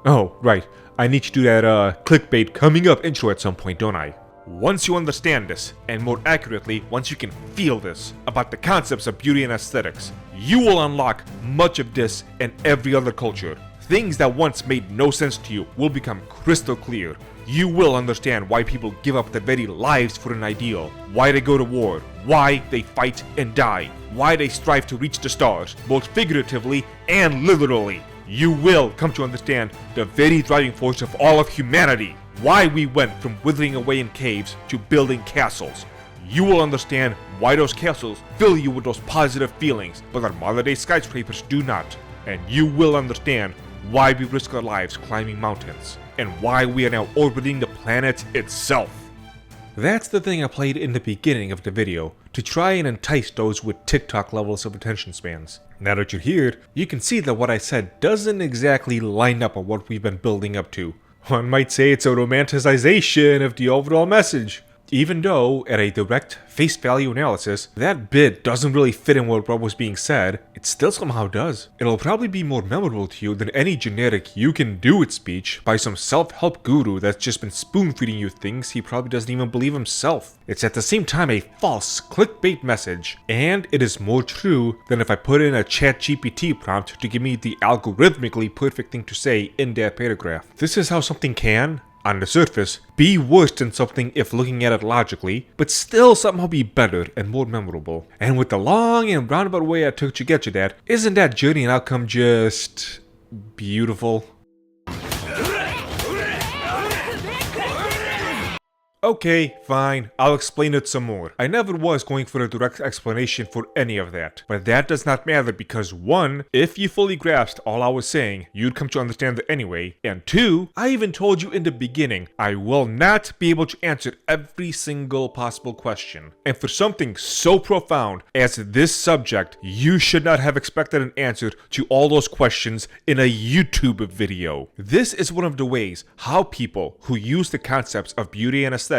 Oh, right. I need to do that clickbait coming up intro at some point, don't I? Once you understand this, and more accurately, once you can feel this, about the concepts of beauty and aesthetics, you will unlock much of this and every other culture. Things that once made no sense to you will become crystal clear. You will understand why people give up their very lives for an ideal, why they go to war, why they fight and die, why they strive to reach the stars, both figuratively and literally. You will come to understand the very driving force of all of humanity, why we went from withering away in caves to building castles. You will understand why those castles fill you with those positive feelings, but our modern-day skyscrapers do not. And you will understand why we risk our lives climbing mountains, and why we are now orbiting the planet itself. That's the thing I played in the beginning of the video, to try and entice those with TikTok levels of attention spans. Now that you're here, you can see that what I said doesn't exactly line up with what we've been building up to. One might say it's a romanticization of the overall message. Even though, at a direct face value analysis, that bit doesn't really fit in with what was being said, it still somehow does. It'll probably be more memorable to you than any generic "you can do it" speech by some self-help guru that's just been spoon-feeding you things he probably doesn't even believe himself. It's at the same time a false clickbait message, and it is more true than if I put in a ChatGPT prompt to give me the algorithmically perfect thing to say in that paragraph. This is how something can, on the surface, be worse than something if looking at it logically, but still somehow be better and more memorable. And with the long and roundabout way I took to get to that, isn't that journey and outcome just beautiful? Okay, fine, I'll explain it some more. I never was going for a direct explanation for any of that, but that does not matter because 1, if you fully grasped all I was saying, you'd come to understand it anyway, and 2, I even told you in the beginning, I will not be able to answer every single possible question. And for something so profound as this subject, you should not have expected an answer to all those questions in a YouTube video. This is one of the ways how people who use the concepts of beauty and aesthetics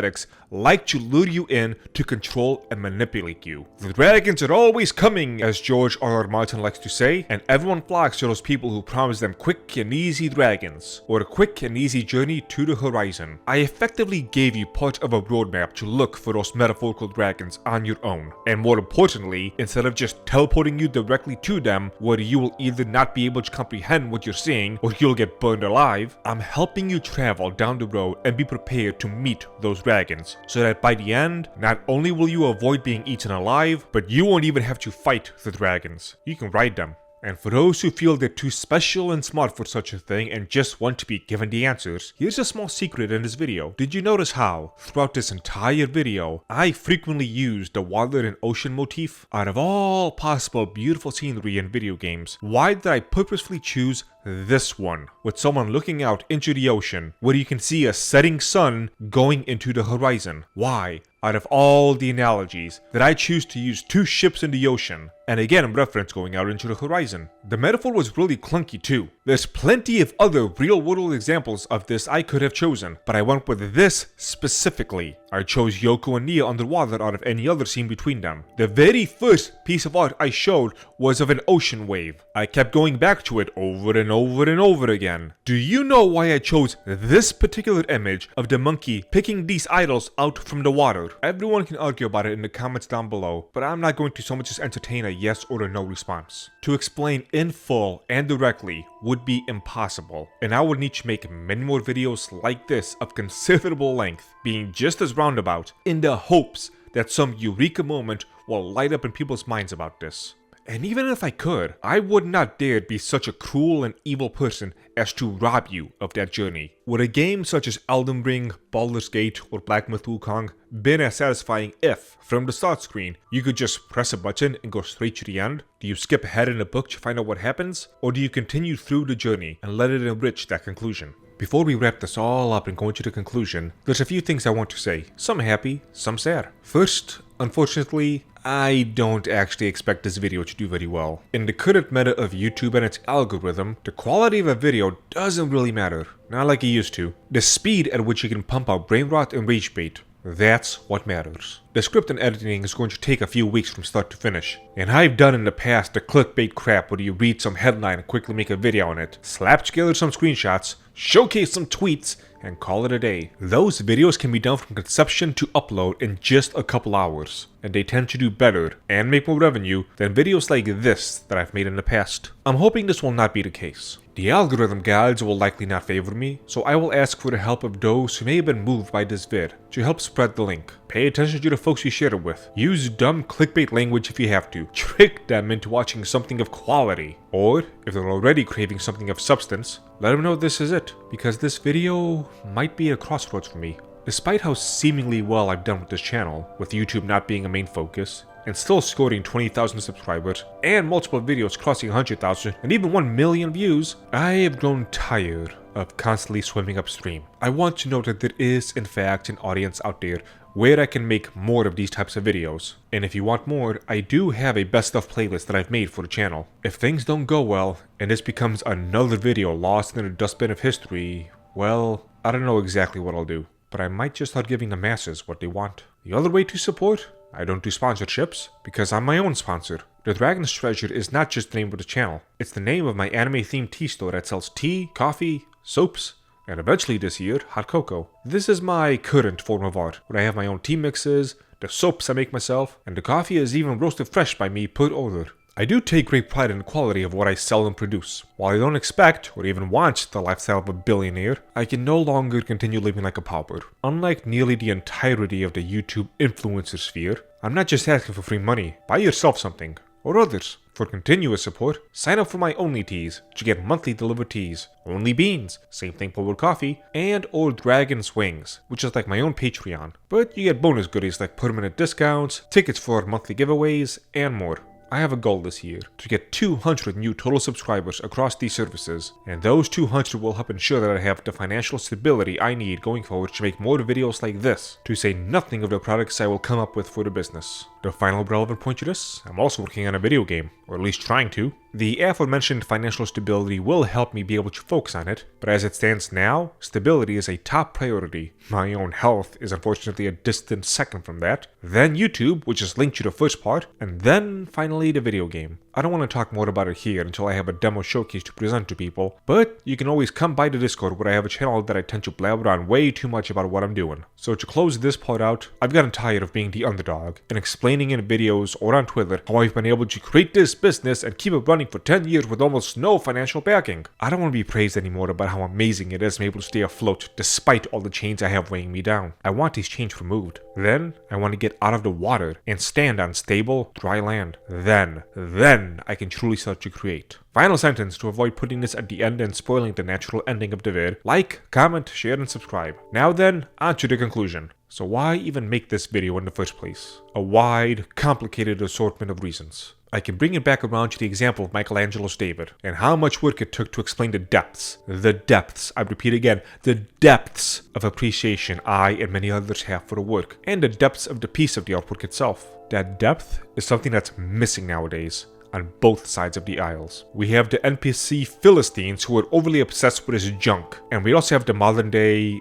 like to lure you in to control and manipulate you. The dragons are always coming, as George R.R. Martin likes to say, and everyone flocks to those people who promise them quick and easy dragons, or a quick and easy journey to the horizon. I effectively gave you part of a roadmap to look for those metaphorical dragons on your own, and more importantly, instead of just teleporting you directly to them, where you will either not be able to comprehend what you're seeing, or you'll get burned alive, I'm helping you travel down the road and be prepared to meet those dragons, so that by the end, not only will you avoid being eaten alive, but you won't even have to fight the dragons. You can ride them. And for those who feel they're too special and smart for such a thing and just want to be given the answers, here's a small secret in this video. Did you notice how, throughout this entire video, I frequently used the water and ocean motif? Out of all possible beautiful scenery in video games, why did I purposefully choose this one, with someone looking out into the ocean, where you can see a setting sun going into the horizon? Why, out of all the analogies, did I choose to use 2 ships in the ocean, and again reference going out into the horizon? The metaphor was really clunky too. There's plenty of other real-world examples of this I could have chosen, but I went with this specifically. I chose Yoko and Nia underwater out of any other scene between them. The very first piece of art I showed was of an ocean wave. I kept going back to it over and over and over again. Do you know why I chose this particular image of the monkey picking these idols out from the water? Everyone can argue about it in the comments down below, but I'm not going to so much as entertain a yes or a no response. To explain in full and directly would be impossible, and I would need to make many more videos like this of considerable length, being just as roundabout, in the hopes that some eureka moment will light up in people's minds about this. And even if I could, I would not dare be such a cruel and evil person as to rob you of that journey. Would a game such as Elden Ring, Baldur's Gate, or Black Myth Wukong been as satisfying if, from the start screen, you could just press a button and go straight to the end? Do you skip ahead in the book to find out what happens? Or do you continue through the journey and let it enrich that conclusion? Before we wrap this all up and go into the conclusion, there's a few things I want to say. Some happy, some sad. First, unfortunately, I don't actually expect this video to do very well. In the current meta of YouTube and its algorithm, the quality of a video doesn't really matter. Not like it used to. The speed at which you can pump out brain rot and rage bait. That's what matters. The script and editing is going to take a few weeks from start to finish. And I've done in the past the clickbait crap where you read some headline and quickly make a video on it, slap together some screenshots, showcase some tweets, and call it a day. Those videos can be done from conception to upload in just a couple hours, and they tend to do better and make more revenue than videos like this that I've made in the past. I'm hoping this will not be the case. The algorithm gods will likely not favor me, so I will ask for the help of those who may have been moved by this vid to help spread the link. Pay attention to the folks you share it with. Use dumb clickbait language if you have to. Trick them into watching something of quality. Or, if they're already craving something of substance, let them know this is it, because this video might be a crossroads for me. Despite how seemingly well I've done with this channel, with YouTube not being a main focus, and still scoring 20,000 subscribers, and multiple videos crossing 100,000 and even 1 million views, I have grown tired of constantly swimming upstream. I want to know that there is in fact an audience out there where I can make more of these types of videos. And if you want more, I do have a best of playlist that I've made for the channel. If things don't go well, and this becomes another video lost in the dustbin of history, well, I don't know exactly what I'll do. But I might just start giving the masses what they want. The other way to support? I don't do sponsorships, because I'm my own sponsor. The Dragon's Treasure is not just the name of the channel, it's the name of my anime-themed tea store that sells tea, coffee, soaps, and eventually this year, hot cocoa. This is my current form of art, where I have my own tea mixes, the soaps I make myself, and the coffee is even roasted fresh by me per order. I do take great pride in the quality of what I sell and produce. While I don't expect, or even want, the lifestyle of a billionaire, I can no longer continue living like a pauper. Unlike nearly the entirety of the YouTube influencer sphere, I'm not just asking for free money. Buy yourself something. or others. For continuous support, sign up for my Only Teas to get monthly delivered teas, Only Beans, same thing but with coffee, and or Dragon's Wings, which is like my own Patreon. But you get bonus goodies like permanent discounts, tickets for monthly giveaways, and more. I have a goal this year to get 200 new total subscribers across these services, and those 200 will help ensure that I have the financial stability I need going forward to make more videos like this, to say nothing of the products I will come up with for the business. The final relevant point to this, I'm also working on a video game, or at least trying to. The aforementioned financial stability will help me be able to focus on it, but as it stands now, stability is a top priority. My own health is unfortunately a distant second from that, then YouTube, which is linked to the first part, and then finally the video game. I don't want to talk more about it here until I have a demo showcase to present to people, but you can always come by the Discord where I have a channel that I tend to blabber on way too much about what I'm doing. So to close this part out, I've gotten tired of being the underdog and explaining in videos or on Twitter how I've been able to create this business and keep it running for 10 years with almost no financial backing. I don't want to be praised anymore about how amazing it is I'm able to stay afloat despite all the chains I have weighing me down. I want these chains removed. Then I want to get out of the water and stand on stable, dry land. Then I can truly start to create. Final sentence to avoid putting this at the end and spoiling the natural ending of the vid. Like, comment, share, and subscribe. Now then, on to the conclusion. So why even make this video in the first place? A wide, complicated assortment of reasons. I can bring it back around to the example of Michelangelo's David, and how much work it took to explain the depths, I repeat again, the depths of appreciation I and many others have for the work, and the depths of the piece of the artwork itself. That depth is something that's missing nowadays, on both sides of the aisles. We have the NPC Philistines who are overly obsessed with his junk, and we also have the modern day,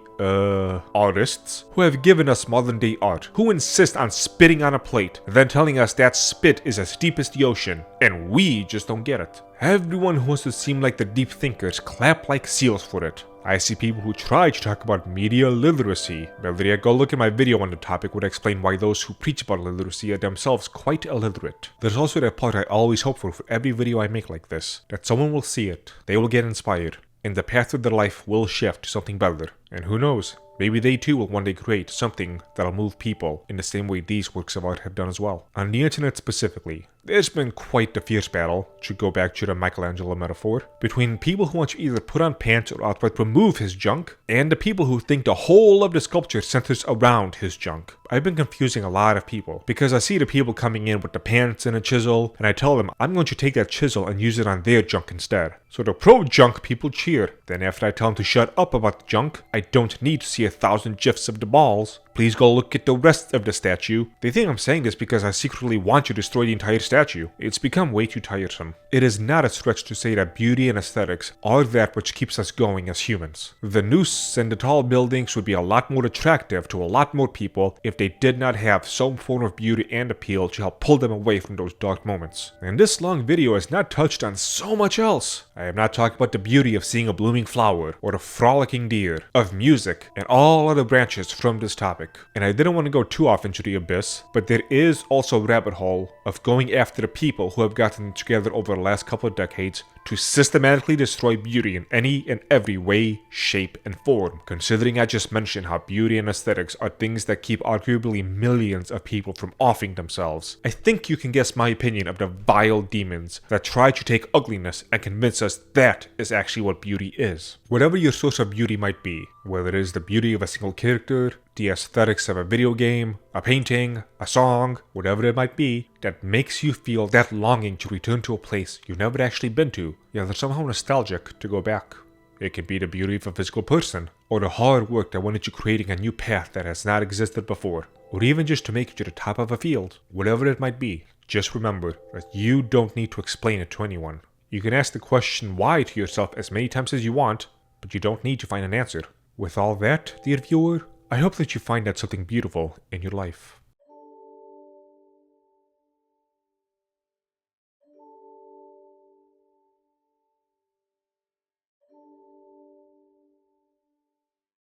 artists who have given us modern day art, who insist on spitting on a plate, then telling us that spit is as deep as the ocean, and we just don't get it. Everyone who wants to seem like the deep thinkers clap like seals for it. I see people who try to talk about media literacy. Better yet, go look at my video on the topic where I explain why those who preach about literacy are themselves quite illiterate. There's also that part I always hope for every video I make like this, that someone will see it, they will get inspired, and the path of their life will shift to something better. And who knows, maybe they too will one day create something that'll move people in the same way these works of art have done as well. On the internet specifically, there's been quite the fierce battle, to go back to the Michelangelo metaphor, between people who want to either put on pants or outright remove his junk, and the people who think the whole of the sculpture centers around his junk. I've been confusing a lot of people, because I see the people coming in with the pants and a chisel, and I tell them I'm going to take that chisel and use it on their junk instead. So the pro-junk people cheer. Then after I tell them to shut up about the junk, I don't need to see 1,000 gifs of the balls. Please go look at the rest of the statue. They think I'm saying this because I secretly want to destroy the entire statue. It's become way too tiresome. It is not a stretch to say that beauty and aesthetics are that which keeps us going as humans. The noose and the tall buildings would be a lot more attractive to a lot more people if they did not have some form of beauty and appeal to help pull them away from those dark moments. And this long video has not touched on so much else. I am not talking about the beauty of seeing a blooming flower or a frolicking deer, of music, and all other branches from this topic. And I didn't want to go too off into the abyss, but there is also a rabbit hole of going after the people who have gotten together over the last couple of decades to systematically destroy beauty in any and every way, shape, and form. Considering I just mentioned how beauty and aesthetics are things that keep arguably millions of people from offing themselves, I think you can guess my opinion of the vile demons that try to take ugliness and convince us that is actually what beauty is. Whatever your source of beauty might be, whether it is the beauty of a single character, the aesthetics of a video game, a painting, a song, whatever it might be, that makes you feel that longing to return to a place you've never actually been to, yeah, they're somehow nostalgic to go back. It can be the beauty of a physical person, or the hard work that went into creating a new path that has not existed before, or even just to make it to the top of a field. Whatever it might be, just remember that you don't need to explain it to anyone. You can ask the question why to yourself as many times as you want, but you don't need to find an answer. With all that, dear viewer, I hope that you find that something beautiful in your life.